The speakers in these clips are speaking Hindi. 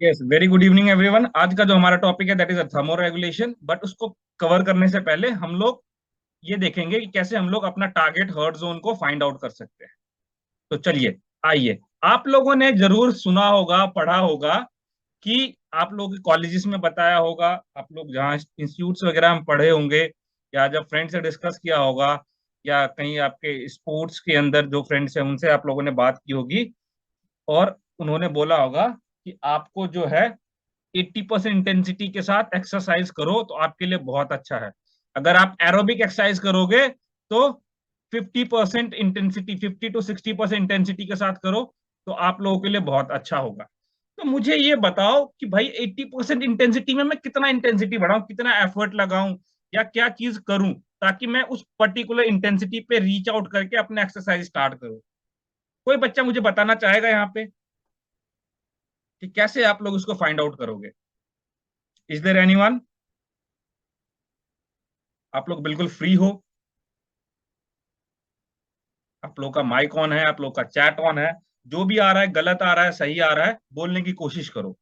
Yes, very good evening everyone. आज का जो हमारा टॉपिक है that is thermo regulation. But उसको कवर करने से पहले हम लोग ये देखेंगे कि कैसे हम लोग अपना टारगेट हर्ट जोन को फाइंड आउट कर सकते हैं। तो चलिए, आइए। आप लोगों ने जरूर सुना होगा, पढ़ा होगा कि आप लोग कॉलेजेस में बताया होगा, आप लोग जहाँ इंस्टीट्यूट्स वगैरह में पढ़े होंगे, या जब फ्रेंड से डिस्कस किया होगा, या कहीं आपके स्पोर्ट्स के अंदर जो फ्रेंड्स हैं उनसे आप लोगों ने बात की होगी, और उन्होंने बोला होगा कि आपको जो है 80% इंटेंसिटी के साथ एक्सरसाइज करो तो आपके लिए बहुत अच्छा है। अगर आप एरोबिक एक्सरसाइज करोगे तो 50% इंटेंसिटी, 50 to 60% इंटेंसिटी के साथ करो तो आप लोगों के लिए बहुत अच्छा होगा। तो मुझे ये बताओ कि भाई 80% इंटेंसिटी में मैं कितना इंटेंसिटी बढ़ाऊं, कितना एफर्ट लगाऊं, या क्या चीज करूं ताकि मैं उस पर्टिकुलर इंटेंसिटी पे रीच आउट करके अपना एक्सरसाइज स्टार्ट करूं। कोई बच्चा मुझे बताना चाहेगा यहाँ पे कि कैसे आप लोग उसको फाइंड आउट करोगे? Is there anyone? आप लोग बिल्कुल फ्री हो, आप लोग का माइक ऑन है, आप लोग का चैट ऑन है। जो भी आ रहा है, गलत आ रहा है, सही आ रहा है, बोलने की कोशिश करो।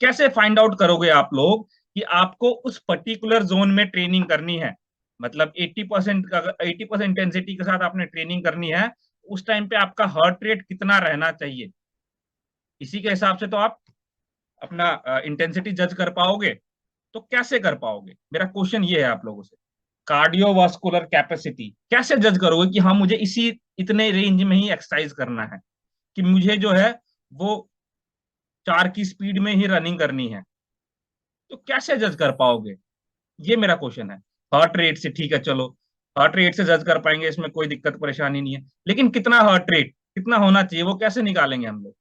कैसे फाइंड आउट करोगे आप लोग कि आपको उस पर्टिकुलर जोन में ट्रेनिंग करनी है? मतलब 80% का, 80% इंटेंसिटी के साथ आपने ट्रेनिंग करनी है, उस टाइम पे आपका हार्ट रेट कितना रहना चाहिए? इसी के हिसाब से तो आप अपना इंटेंसिटी जज कर पाओगे। तो कैसे कर पाओगे, मेरा क्वेश्चन ये है आप लोगों से। कार्डियोवास्कुलर कैपेसिटी कैसे जज करोगे कि हाँ मुझे इसी इतने रेंज में ही एक्सरसाइज करना है, कि मुझे जो है वो 4 की स्पीड में ही रनिंग करनी है? तो कैसे जज कर पाओगे, ये मेरा क्वेश्चन है। हार्ट रेट से ठीक है, चलो, हार्ट रेट से जज कर पाएंगे, इसमें कोई दिक्कत परेशानी नहीं है। लेकिन कितना हार्ट रेट कितना होना चाहिए, वो कैसे निकालेंगे हम लोग?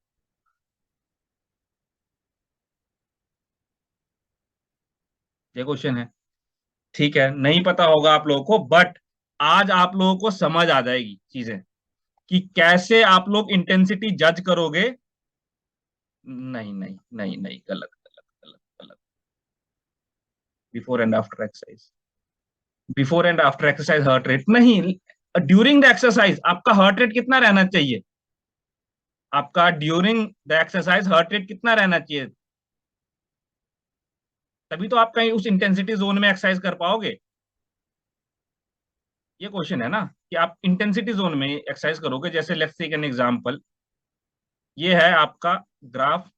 ये क्वेश्चन है। ठीक है, नहीं पता होगा आप लोगों को, बट आज आप लोगों को समझ आ जाएगी चीजें कि कैसे आप लोग इंटेंसिटी जज करोगे। नहीं नहीं नहीं नहीं, गलत गलत गलत गलत। Before and after exercise, before and after exercise heart rate नहीं। ड्यूरिंग द एक्सरसाइज आपका हार्ट रेट कितना रहना चाहिए? आपका during the exercise heart rate कितना रहना चाहिए? तभी तो आप कहीं उस इंटेंसिटी जोन में एक्सरसाइज कर पाओगे। ये क्वेश्चन है ना, कि आप इंटेंसिटी जोन में एक्सरसाइज करोगे। जैसे लेट्स टेक एन एग्जांपल, ये है आपका ग्राफ,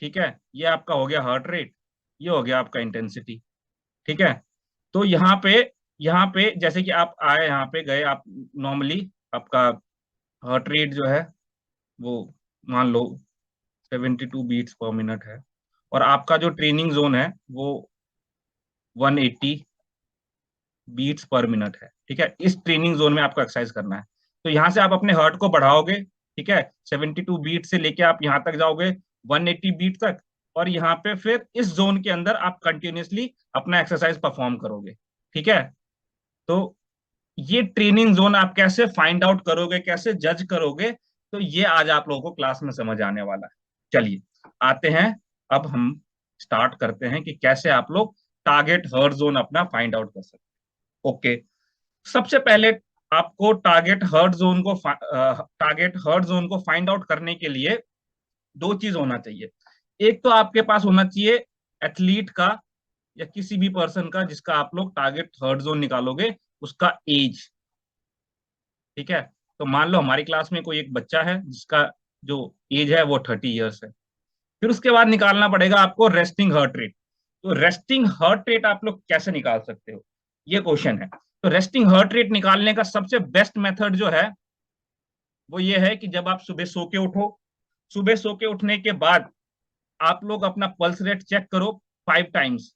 ठीक है, ये आपका हो गया हार्ट रेट, ये हो गया आपका इंटेंसिटी, ठीक है। तो यहाँ पे जैसे कि आप आए, यहाँ पे गए आप, नॉर्मली आपका हार्ट रेट जो है वो मान लो 72 बीट्स पर मिनट है, और आपका जो ट्रेनिंग जोन है वो 180 बीट्स पर मिनट है, ठीक है। इस ट्रेनिंग जोन में आपको एक्सरसाइज करना है। तो यहाँ से आप अपने हार्ट को बढ़ाओगे, ठीक है, 72 बीट से लेके आप यहाँ तक जाओगे 180 बीट तक, और यहाँ पे फिर इस जोन के अंदर आप कंटिन्यूअसली अपना एक्सरसाइज परफॉर्म करोगे, ठीक है। तो ये ट्रेनिंग जोन आप कैसे फाइंड आउट करोगे, कैसे जज करोगे, तो ये आज आप लोगों को क्लास में समझ आने वाला है। चलिए, आते हैं। अब हम स्टार्ट करते हैं कि कैसे आप लोग टारगेट हर्ट जोन अपना फाइंड आउट कर सकते हैं। ओके, सबसे पहले आपको टारगेट हर्ट जोन को फाइंड आउट करने के लिए दो चीज होना चाहिए। एक तो आपके पास होना चाहिए एथलीट का, या किसी भी पर्सन का जिसका आप लोग टारगेट हर्ट जोन निकालोगे, उसका एज, ठीक है। तो मान लो हमारी क्लास में कोई एक बच्चा है जिसका जो एज है वो 30 ईयर्स है। फिर उसके बाद निकालना पड़ेगा आपको रेस्टिंग हर्ट रेट। तो रेस्टिंग हर्ट रेट आप लोग कैसे निकाल सकते हो, ये क्वेश्चन है। तो रेस्टिंग हर्ट रेट निकालने का सबसे बेस्ट मेथड जो है वो ये है कि जब आप सुबह सो के उठो, सुबह सो के उठने के बाद आप लोग अपना पल्स रेट चेक करो 5 टाइम्स।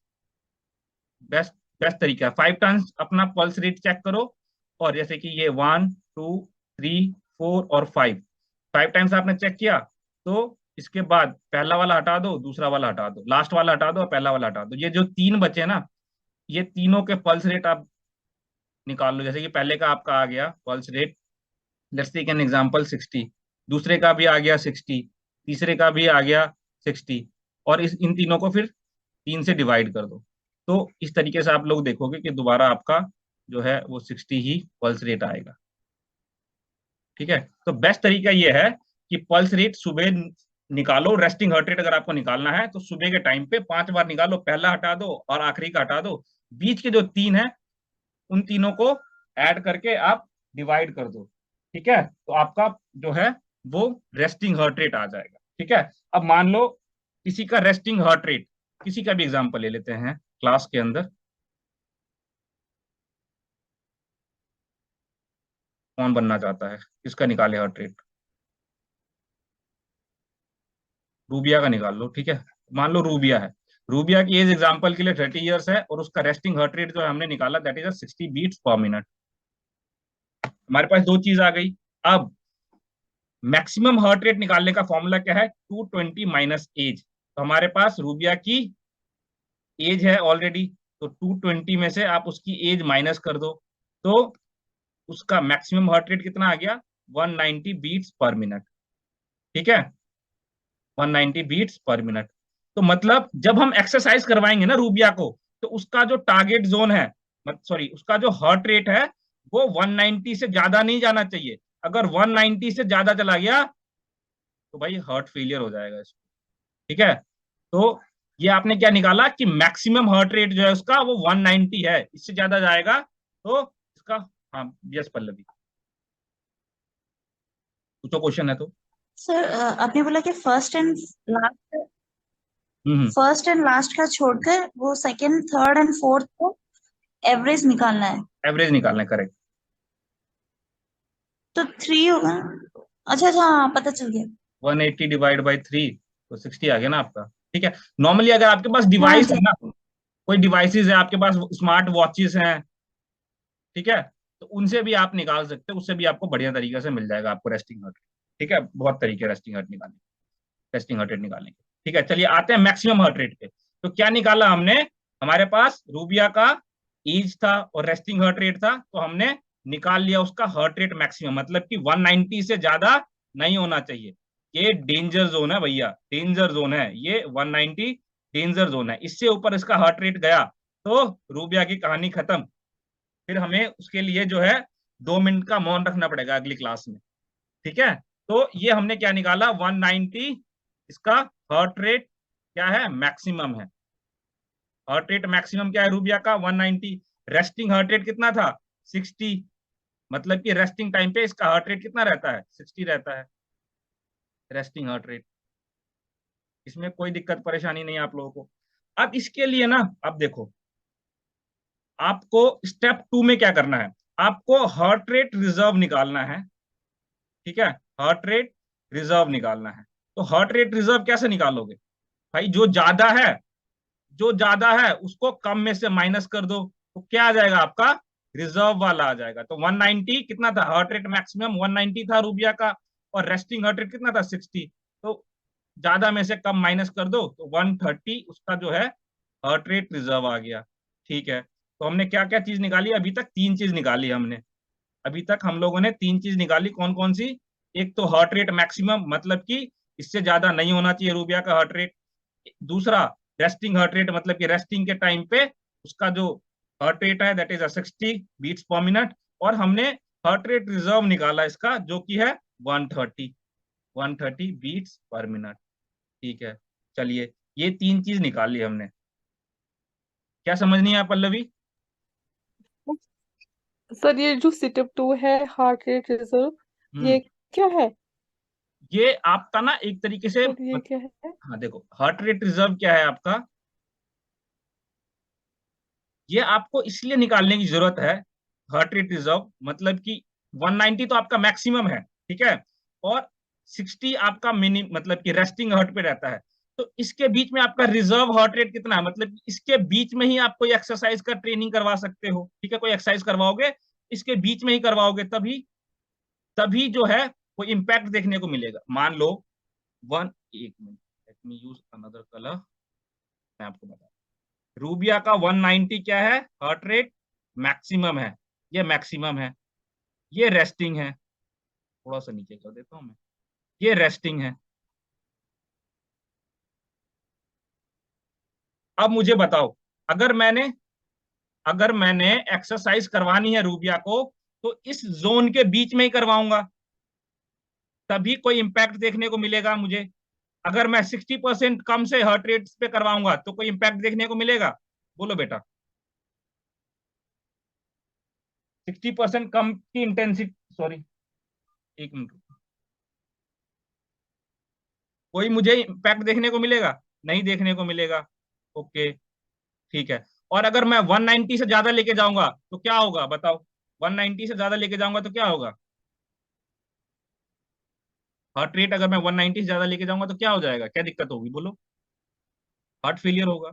बेस्ट बेस्ट तरीका है, 5 टाइम्स अपना पल्स रेट चेक करो। और जैसे कि ये 1, 2, 3, 4 और 5, 5 टाइम्स आपने चेक किया, तो इसके बाद पहला वाला हटा दो, दूसरा वाला हटा दो, लास्ट वाला हटा दो और पहला वाला हटा दो। ये जो तीन बचे ना, ये तीनों के पल्स रेट आप निकाल लो। जैसे कि पहले का आपका आ गया pulse rate, let's take an example 60, दूसरे का भी आ गया 60, तीसरे का भी आ गया 60, और इन तीनों को फिर 3 से डिवाइड कर दो। तो इस तरीके से आप लोग देखोगे कि दोबारा आपका जो है वो 60 ही पल्स रेट आएगा, ठीक है। तो बेस्ट तरीका ये है कि पल्स रेट सुबह निकालो रेस्टिंग हार्ट रेट। अगर आपको निकालना है तो सुबह के टाइम पे 5 बार निकालो, पहला हटा दो और आखिरी का हटा दो, बीच के जो 3 है उन तीनों को ऐड करके आप डिवाइड कर दो। ठीक है, तो आपका जो है वो रेस्टिंग हार्ट रेट आ जाएगा। ठीक है, अब मान लो किसी का रेस्टिंग हार्ट रेट, किसी का भी एग्जांपल ले लेते हैं क्लास के अंदर। कौन बनना चाहता है, किसका निकाले हार्ट रेट? रूबिया का निकाल लो। ठीक है, मान लो रूबिया है, रूबिया की एज एग्जांपल के लिए 30 ईयर्स है और उसका रेस्टिंग हार्ट रेट जो है हमने निकाला that is 60 beats per minute. हमारे पास दो चीज आ गई। अब मैक्सिमम हार्ट रेट निकालने का फॉर्मूला क्या है? 220 माइनस एज। तो हमारे पास रूबिया की एज है ऑलरेडी, तो 220 में से आप उसकी एज माइनस कर दो, तो उसका मैक्सिमम हार्ट रेट कितना आ गया? 190 बीट्स पर मिनट। ठीक है, 190 बीट्स पर मिनट। तो मतलब जब हम एक्सरसाइज करवाएंगे ना रूबिया को, तो उसका जो टारगेट जोन है, सॉरी, उसका जो हार्ट रेट है वो 190 से ज्यादा नहीं जाना चाहिए। अगर 190 से ज्यादा चला गया तो भाई हार्ट फेलियर हो जाएगा इसको। ठीक है, तो ये आपने क्या निकाला कि मैक्सिमम हार्ट रेट जो है उसका वो 190 है, इससे ज्यादा जाएगा तो इसका। हाँ, यस पल्लवी, पूछो क्वेश्चन है तो। सर आपने बोला कि हम्म। फर्स्ट एंड लास्ट का छोड़कर वो सेकंड थर्ड एंड फोर्थ को एवरेज निकालना है। एवरेज निकालना है, करेक्ट। तो 3 होगा। अच्छा अच्छा, हाँ पता चल गया। 180 डिवाइड बाई 3, तो 60 आ गया ना आपका। ठीक है, नॉर्मली अगर आपके पास हाँ डिवाइस जी। है ना, कोई डिवाइसेस है आपके पास, स्मार्ट वॉचेस हैं, ठीक है, तो उनसे भी आप निकाल सकते हो, उससे भी आपको बढ़िया तरीके से मिल जाएगा आपको रेस्टिंग हार्ट। ठीक है, बहुत तरीके रेस्टिंग हार्ट निकालने, रेस्टिंग हार्ट रेट निकालने के। ठीक है, चलिए आते हैं मैक्सिमम हार्ट रेट पे। तो क्या निकाला हमने? हमारे पास रूबिया का एज था और रेस्टिंग हार्ट रेट था, तो हमने निकाल लिया उसका हार्ट रेट मैक्सिमम, मतलब कि 190 से ज्यादा नहीं होना चाहिए। ये डेंजर जोन है भैया, डेंजर जोन है ये 190, डेंजर जोन है। इससे ऊपर इसका हार्ट रेट गया तो रूबिया की कहानी खत्म। फिर हमें उसके लिए जो है 2 मिनट का मौन रखना पड़ेगा अगली क्लास में। ठीक है, तो ये हमने क्या निकाला? 190, इसका हार्ट रेट क्या है? मैक्सिमम है। हार्ट रेट मैक्सिमम क्या है रूबिया का? 190। रेस्टिंग हार्ट रेट कितना था? 60। मतलब कि रेस्टिंग टाइम पे इसका हार्ट रेट कितना रहता है? 60 रहता है रेस्टिंग हार्ट रेट। इसमें कोई दिक्कत परेशानी नहीं है आप लोगों को। अब इसके लिए ना, अब देखो, आपको स्टेप 2 में क्या करना है? आपको हार्ट रेट रिजर्व निकालना है। ठीक है, हार्ट रेट रिजर्व निकालना है। तो हार्ट रेट रिजर्व कैसे निकालोगे भाई? जो ज्यादा है, जो ज्यादा है उसको कम में से माइनस कर दो, तो क्या आ जाएगा आपका? रिजर्व वाला आ जाएगा। तो 190 कितना था हार्ट रेट मैक्सिमम? 190 था रूबिया का, और रेस्टिंग हार्ट रेट कितना था? 60। तो ज्यादा में से कम माइनस कर दो तो 130 उसका जो है हार्ट रेट रिजर्व आ गया। ठीक है, तो हमने क्या क्या चीज निकाली? अभी तक 3 चीज निकाली हमने। अभी तक हम लोगों ने 3 चीज निकाली, कौन कौन सी? एक तो हार्ट रेट मैक्सिमम, मतलब कि इससे ज्यादा नहीं होना चाहिए रूबिया का हार्ट रेट। दूसरा रेस्टिंग हार्ट रेट, मतलब कि रेस्टिंग के टाइम पे उसका जो हार्ट रेट है that is 60 beats per minute. और हमने हार्ट रेट रिजर्व निकाला इसका, जो कि है 130, 130 बीट्स पर मिनट। ठीक है, चलिए ये 3 चीज निकाल ली हमने। क्या समझ नहीं है पल्लवी? सर ये जो सिटअप 2 है, हार्ट रेट रिजर्व, हम्म। ये क्या है? ये आपका ना एक तरीके से सर ये क्या है? हाँ देखो, हार्ट रेट रिजर्व क्या है आपका? ये आपको इसलिए निकालने की जरूरत है, हार्ट रेट रिजर्व, मतलब कि 190 तो आपका मैक्सिमम है, ठीक है, और 60 आपका मिनी, मतलब कि रेस्टिंग हार्ट पे रहता है। तो इसके बीच में आपका रिजर्व हार्ट रेट कितना है? मतलब इसके बीच में ही आप कोई एक्सरसाइज का ट्रेनिंग करवा सकते हो। ठीक है, कोई एक्सरसाइज करवाओगे इसके बीच में ही करवाओगे, तभी तभी जो है कोई इंपैक्ट देखने को मिलेगा। मान लो वन, एक minute, let me use another colour, मैं आपको बता, रूबिया का 190 क्या है हार्ट रेट? मैक्सिमम है, ये मैक्सिमम है। ये रेस्टिंग है, थोड़ा सा नीचे कर देता हूं मैं, ये रेस्टिंग है। अब मुझे बताओ, अगर मैंने अगर मैंने एक्सरसाइज करवानी है रूबिया को, तो इस जोन के बीच में ही करवाऊंगा, तभी कोई इंपैक्ट देखने को मिलेगा मुझे। अगर मैं 60% कम से हार्ट रेट पे करवाऊंगा तो कोई इंपैक्ट देखने को मिलेगा? बोलो बेटा। 60% कम की इंटेंसिटी, सॉरी एक मिनट, कोई मुझे इंपैक्ट देखने को मिलेगा? नहीं देखने को मिलेगा। ओके, ठीक है। और अगर मैं 190 से ज्यादा लेके जाऊंगा तो क्या होगा बताओ? 190 से ज्यादा लेके जाऊंगा तो क्या होगा? हार्ट रेट अगर मैं 190 से ज्यादा लेके जाऊंगा तो क्या हो जाएगा? क्या दिक्कत होगी बोलो? हार्ट फेलियर होगा।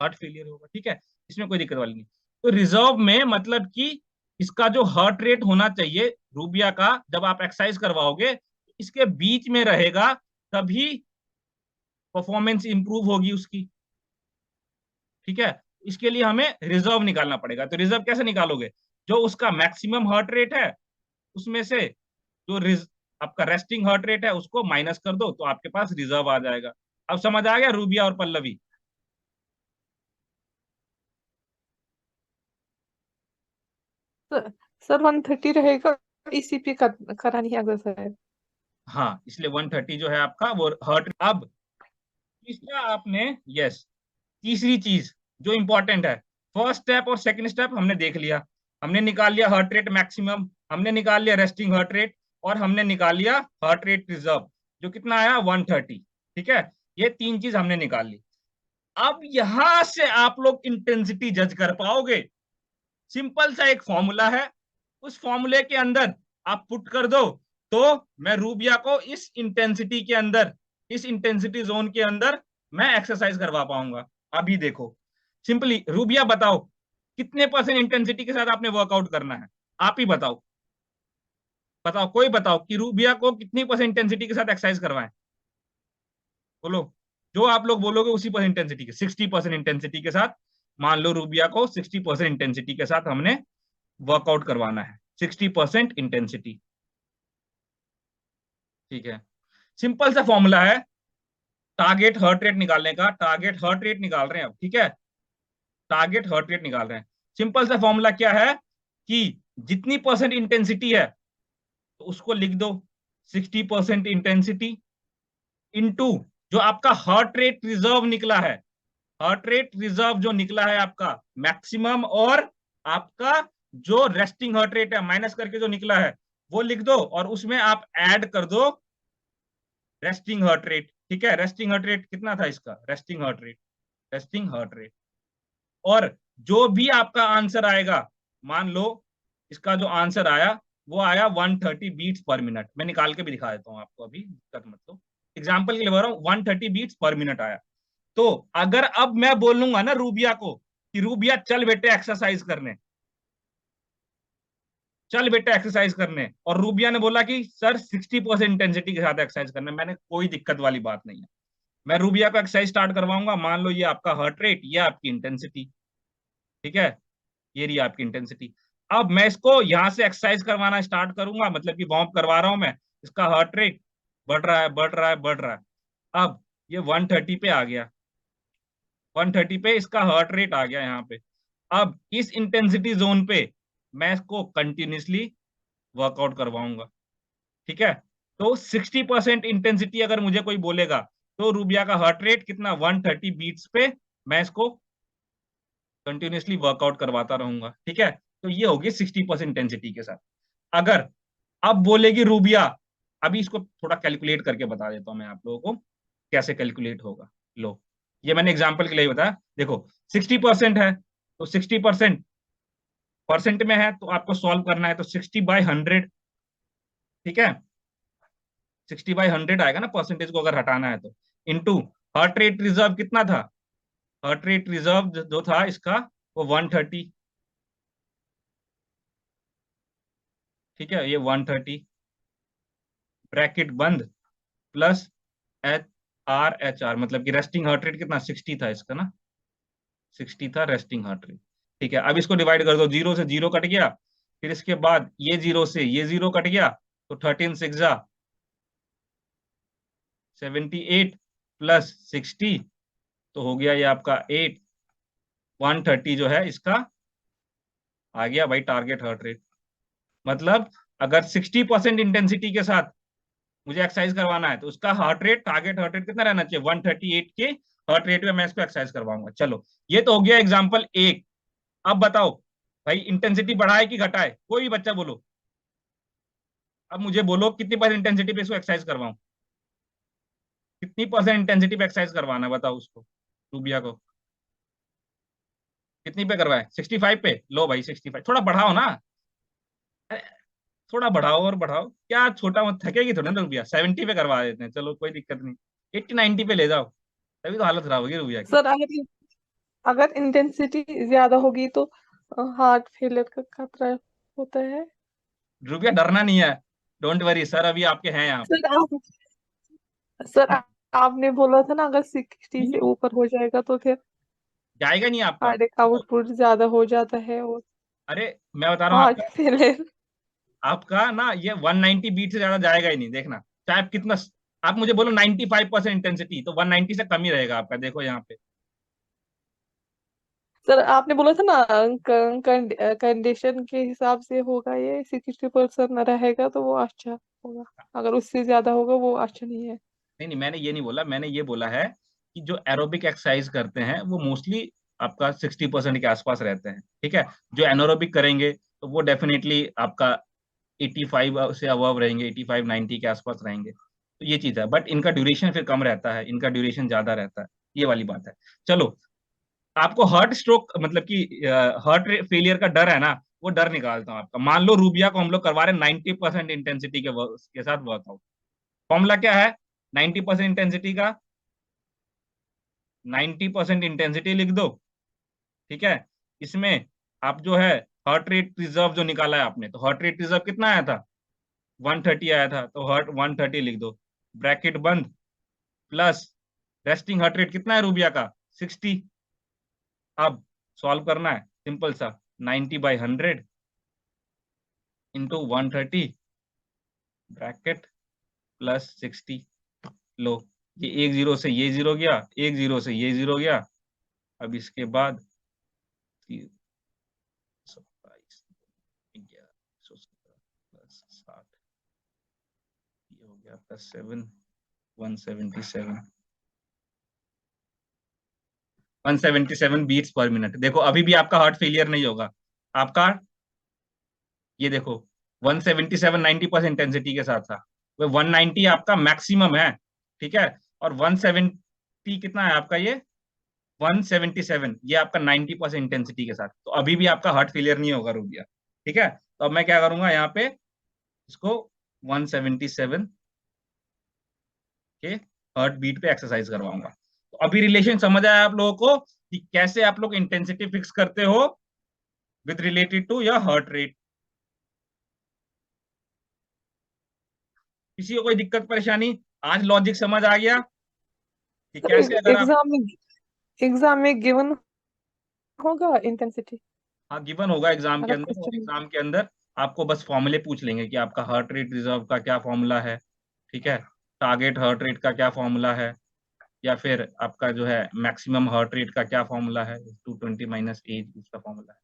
हार्ट फेलियर होगा, ठीक है। इसमें कोई दिक्कत वाली नहीं। तो रिजर्व में मतलब कि इसका जो हार्ट रेट होना चाहिए रूबिया का, जब आप एक्सरसाइज करवाओगे इसके बीच में रहेगा, तभी परफॉर्मेंस इंप्रूव होगी उसकी, ठीक है। इसके लिए हमें रिजर्व निकालना पड़ेगा। तो रिजर्व कैसे निकालोगे? जो उसका मैक्सिमम हार्ट रेट है उसमें से जो आपका रेस्टिंग हार्ट रेट है उसको माइनस कर दो, तो आपके पास रिजर्व आ जाएगा। अब समझ आ गया रूबिया और पल्लवी? सर 130 रहेगा, ईसीपी करानी है एक्सरसाइज। हाँ, इसलिए 130 जो है आपका वो हार्ट। अब तीसरा आपने, यस, तीसरी चीज जो इंपॉर्टेंट है, फर्स्ट स्टेप और सेकंड स्टेप हमने देख लिया। हमने निकाल लिया हार्ट रेट मैक्सिमम, हमने निकाल लिया रेस्टिंग हार्ट रेट, और हमने निकाल लिया हार्ट रेट रिजर्व जो कितना आया 130, ठीक है। ये तीन चीज हमने निकाल ली। अब यहां से आप लोग इंटेंसिटी जज कर पाओगे। सिंपल सा एक फॉर्मूला है, उस फॉर्मूले के अंदर आप पुट कर दो, तो मैं रूबिया को इस इंटेंसिटी के अंदर, इस इंटेंसिटी जोन के अंदर मैं एक्सरसाइज करवा पाऊंगा। अभी देखो सिंपली, रूबिया बताओ कितने परसेंट इंटेंसिटी के साथ आपने वर्कआउट करना है? आप ही बताओ, बताओ कोई बताओ कि रूबिया को कितनी परसेंट इंटेंसिटी के साथ एक्सरसाइज करवाएं? बोलो। जो आप लोग बोलोगे उसी पर इंटेंसिटी के, 60% इंटेंसिटी के साथ। मान लो रूबिया को 60% इंटेंसिटी के साथ हमने वर्कआउट करवाना है, 60% इंटेंसिटी, ठीक है। सिंपल सा फॉर्मूला है टारगेट हार्ट रेट निकालने का। टारगेट हार्ट रेट निकाल रहे हैं अब, ठीक है। टारगेट हार्ट रेट निकाल रहे हैं। सिंपल सा फॉर्मूला क्या है कि जितनी परसेंट इंटेंसिटी है तो उसको लिख दो 60% इंटेंसिटी इनटू जो आपका हार्ट रेट रिजर्व निकला है। हार्ट रेट रिजर्व जो निकला है आपका मैक्सिमम, और आपका जो रेस्टिंग हार्ट रेट है माइनस करके जो निकला है वो लिख दो, और उसमें आप ऐड कर दो रेस्टिंग हार्ट रेट, ठीक है। रेस्टिंग हार्ट रेट कितना था इसका? Resting heart rate, resting heart rate. और जो भी आपका आंसर आएगा, मान लो इसका जो आंसर आया वो आया 130 बीट्स पर मिनट। मैं निकाल के भी दिखा देता हूँ आपको, अभी दिक्कत मत लो, एग्जाम्पल के लिए बोल रहा हूँ, 130 बीट्स पर मिनट आया। तो अगर अब मैं बोलूंगा ना रूबिया को कि रूबिया चल बेटे एक्सरसाइज करने, चल बेटा एक्सरसाइज करने, और रूबिया ने बोला कि सर 60% इंटेंसिटी के साथ एक्सरसाइज करने, मैंने कोई दिक्कत वाली बात नहीं है। मैं रूबिया को एक्सरसाइज स्टार्ट करवाऊंगा। मान लो ये आपका हार्ट रेट, ये आपकी इंटेंसिटी, ठीक है। ये रही आपकी इंटेंसिटी। अब मैं इसको यहां से एक्सरसाइज करवाना स्टार्ट करूंगा, मतलब कि वार्म करवा रहा हूं मैं। इसका हार्ट रेट बढ़ रहा है, बढ़ रहा है, बढ़ रहा है। अब ये 130 पे आ गया, 130 पे इसका हार्ट रेट आ गया यहाँ पे। अब इस इंटेंसिटी जोन पे मैं इसको कंटिन्यूसली वर्कआउट करवाऊंगा, ठीक है। तो 60% इंटेंसिटी अगर मुझे कोई बोलेगा तो रूबिया का हार्ट रेट कितना, 130 बीट्स पे मैं इसको कंटिन्यूसली वर्कआउट करवाता रहूंगा, ठीक है। तो ये होगी 60% इंटेंसिटी के साथ। अगर अब बोलेगी रूबिया, अभी इसको थोड़ा कैलकुलेट करके बता देता हूं मैं आप लोगों को कैसे कैलकुलेट होगा। लो, ये मैंने एग्जांपल के लिए बताया। देखो 60% है तो 60% परसेंट में है, तो आपको सॉल्व करना है तो 60/100, ठीक है। 60/100 आएगा ना परसेंटेज को अगर हटाना है तो, इनटू हार्ट रेट रिजर्व कितना था? हार्ट रेट रिजर्व जो था इसका वो 130, ठीक है। ये 130 ब्रैकेट बंद प्लस एच आर, मतलब कि रेस्टिंग हार्ट रेट कितना 60 था इसका ना, 60 था रेस्टिंग हार्ट रेट, ठीक है। अब इसको डिवाइड कर दो, जीरो से जीरो कट गया, फिर इसके बाद ये जीरो से ये जीरो कट गया, तो 13 6 जा 78 प्लस 60, तो हो गया ये आपका 8, 130 जो है इसका आ गया भाई टारगेट हार्ट रेट। मतलब अगर 60% इंटेंसिटी के साथ मुझे एक्सरसाइज करवाना है, तो उसका heart rate, target heart rate कितना रहना चाहिए, 138 के हार्ट रेट पे मैं इसको एक्सरसाइज करवाऊंगा। चलो, ये तो हो गया एग्जाम्पल एक। अब बताओ भाई, इंटेंसिटी बढ़ाए कि घटाए, कोई भी बच्चा बोलो। अब मुझे बोलो कितनी परसेंट इंटेंसिटी पे इसको एक्सरसाइज करवाऊं, कितनी परसेंट इंटेंसिटी पे एक्सरसाइज करवाना है बताओ उसको, रूबिया को। कितनी पे करवाए, 65 पे? लो भाई 65, थोड़ा बढ़ाओ ना। अरे, थोड़ा बढ़ाओ और बढ़ाओ, क्या छोटा मत, थकेगी थोड़ा ना रूबिया। 70 पे करवा देते हैं, चलो कोई दिक्कत नहीं। 80-90 पे ले जाओ, तभी तो हालत खराब होगी रूबिया की। सर अगर अगर इंटेंसिटी ज्यादा होगी तो हार्ट फेलियर का खतरा होता है। रूबिया डरना नहीं है, डोंट वरी, सर अभी आपके हैं यहाँ पे। सर आप सर आपने बोला था ना अगर 60 नहीं से नहीं, ऊपर हो जाएगा तो फिर जाएगा नहीं आपका। कार्डियक आउटपुट ज्यादा हो जाता है और अरे मैं बता रहा हूँ हार्ट आपका, फेलियर। आपका ना ये 190 बीट से ज्यादा जाएगा ही नहीं, देखना। चाहे आप कितना, आप मुझे बोलो 95% इंटेंसिटी, तो 190 से कम ही रहेगा आपका, देखो यहाँ पे। सर आपने बोला था ना कंडीशन के हिसाब से होगा, ये 60% रहेगा तो वो अच्छा होगा, अगर उससे ज्यादा होगा वो अच्छा नहीं है। नहीं नहीं, मैंने ये नहीं बोला, मैंने ये बोला है कि जो एरोबिक एक्सरसाइज करते हैं वो मोस्टली आपका 60% के आसपास रहते हैं, ठीक है। जो एनारोबिक करेंगे तो वो डेफिनेटली आपका 85 से अबव रहेंगे, 85-90 के आसपास रहेंगे। तो ये चीज है, बट इनका ड्यूरेशन फिर कम रहता है, इनका ड्यूरेशन ज्यादा रहता है, ये वाली बात है। चलो, आपको हार्ट स्ट्रोक मतलब कि हार्ट फेलियर का डर है ना, वो डर निकालता हूँ आपका। मान लो रूबिया को हम लोग करवा रहे हैं 90% इंटेंसिटी के साथ वर्कआउट। फॉर्मूला क्या है 90% इंटेंसिटी का? 90% इंटेंसिटी लिख दो, ठीक है। इसमें आप जो है हार्ट रेट रिजर्व जो निकाला है आपने, तो हार्ट रेट रिजर्व कितना आया था, 130 आया था, तो हार्ट 130 लिख दो, ब्रैकेट बंद, प्लस रेस्टिंग हार्ट रेट कितना है रूबिया का, 60। अब सॉल्व करना है सिंपल सा, 90/100 इंटू 130 ब्रैकेट प्लस 60। लो, ये एक जीरो से ये जीरो गया, एक जीरो से ये जीरो गया। अब इसके बाद 27, 1117 प्लस 60, ये हो गया आपका 177 177 बीट्स पर मिनट। देखो अभी भी आपका हार्ट फेलियर नहीं होगा आपका, ये देखो 177 90% इंटेंसिटी के साथ था, वो 190 आपका मैक्सिमम है, ठीक है। और 170 कितना है आपका, ये 177, ये आपका 90% इंटेंसिटी के साथ, तो अभी भी आपका हार्ट फेलियर नहीं होगा रूबिया, ठीक है। तो अब मैं क्या करूंगा यहाँ पे, इसको 177 के हार्ट बीट पे एक्सरसाइज करवाऊंगा। तो अभी रिलेशन समझ आया आप लोगों को कि कैसे आप लोग इंटेंसिटी फिक्स करते हो with related to your heart rate. किसी को कोई दिक्कत परेशानी, आज लॉजिक समझ आ गया कि सर कैसे अगर आप, एग्जाम में गिवन होगा इंटेंसिटी, हाँ गिवन होगा एग्जाम के अगर अंदर, और क्वेश्चन। एग्जाम के अंदर आपको बस फॉर्मूले पूछ लेंगे कि आपका हार्ट रेट रिजर्व का क्या फॉर्मूला है, ठीक है। टारगेट हार्ट रेट का क्या फॉर्मूला है, या फिर आपका जो है मैक्सिमम हार्ट रेट का क्या फॉर्मूला है, 220 माइनस एज उसका फॉर्मूला है।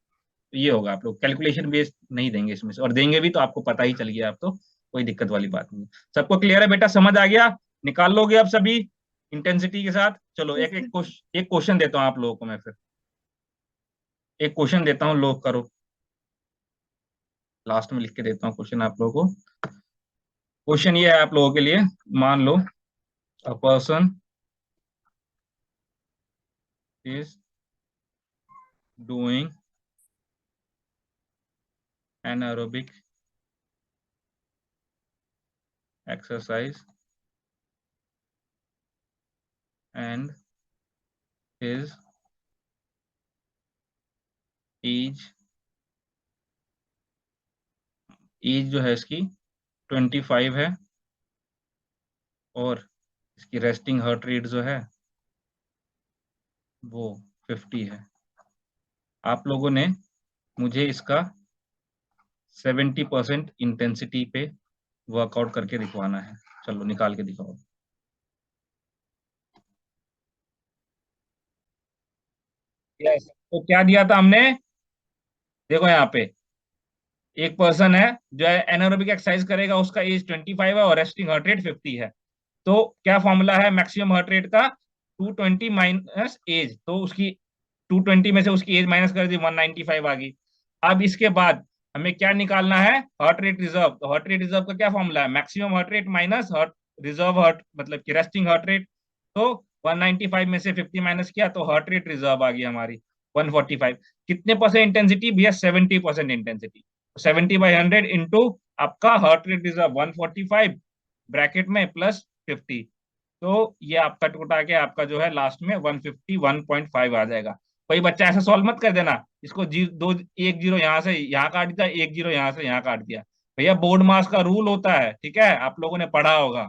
तो ये होगा, आप लोग कैलकुलेशन बेस्ड नहीं देंगे इसमें से, और देंगे भी तो आपको पता ही चल गया, अब तो कोई दिक्कत वाली बात नहीं है। सबको क्लियर है बेटा, समझ आ गया? निकाल लोगे अब सभी इंटेंसिटी के साथ। चलो एक क्वेश्चन देता हूँ आप लोगों को मैं फिर, एक क्वेश्चन देता हूँ, लोग करो, लास्ट में लिख के देता हूँ क्वेश्चन आप लोगों को। क्वेश्चन ये है आप लोगों के लिए, मान लो a person is doing anaerobic exercise and his age, age जो है इसकी 25 है, और इसकी रेस्टिंग हार्ट रेट जो है वो 50 है। आप लोगों ने मुझे इसका 70% इंटेंसिटी पे वर्कआउट करके दिखवाना है। चलो निकाल के दिखाओ। यस, तो क्या दिया था हमने, देखो यहाँ पे एक पर्सन है जो है एनारोबिक एक्सरसाइज करेगा, उसका एज 25 है और रेस्टिंग हार्ट रेट 50 है। तो क्या फॉर्मूला है मैक्सिमम हार्ट रेट का? 220 माइनस एज, तो उसकी 220 में से उसकी एज माइनस कर दी, 195 आ गई। अब इसके बाद हमें क्या निकालना है? Heart rate reserve. तो हार्ट रेट रिजर्व का क्या फॉर्मूला है? Maximum heart rate minus heart reserve heart, मतलब कि रेस्टिंग हार्ट रेट। तो 195 में से 50 माइनस किया तो हार्ट रेट रिजर्व आ गई हमारी 145। कितने परसेंट इंटेंसिटी भैया? 70% इंटेंसिटी। 70/100 इंटू आपका हार्ट रेट रिजर्व 145 ब्रैकेट में प्लस 50। तो ये आपका टूटा के आपका जो है लास्ट में 151.5 आ जाएगा। कोई बच्चा ऐसा सॉल्व मत कर देना, इसको दो एक जीरो यहाँ से यहाँ काट दिया, एक जीरो यहाँ से यहाँ काट दिया। भैया बोर्ड मास का रूल होता है, ठीक है, आप लोगों ने पढ़ा होगा।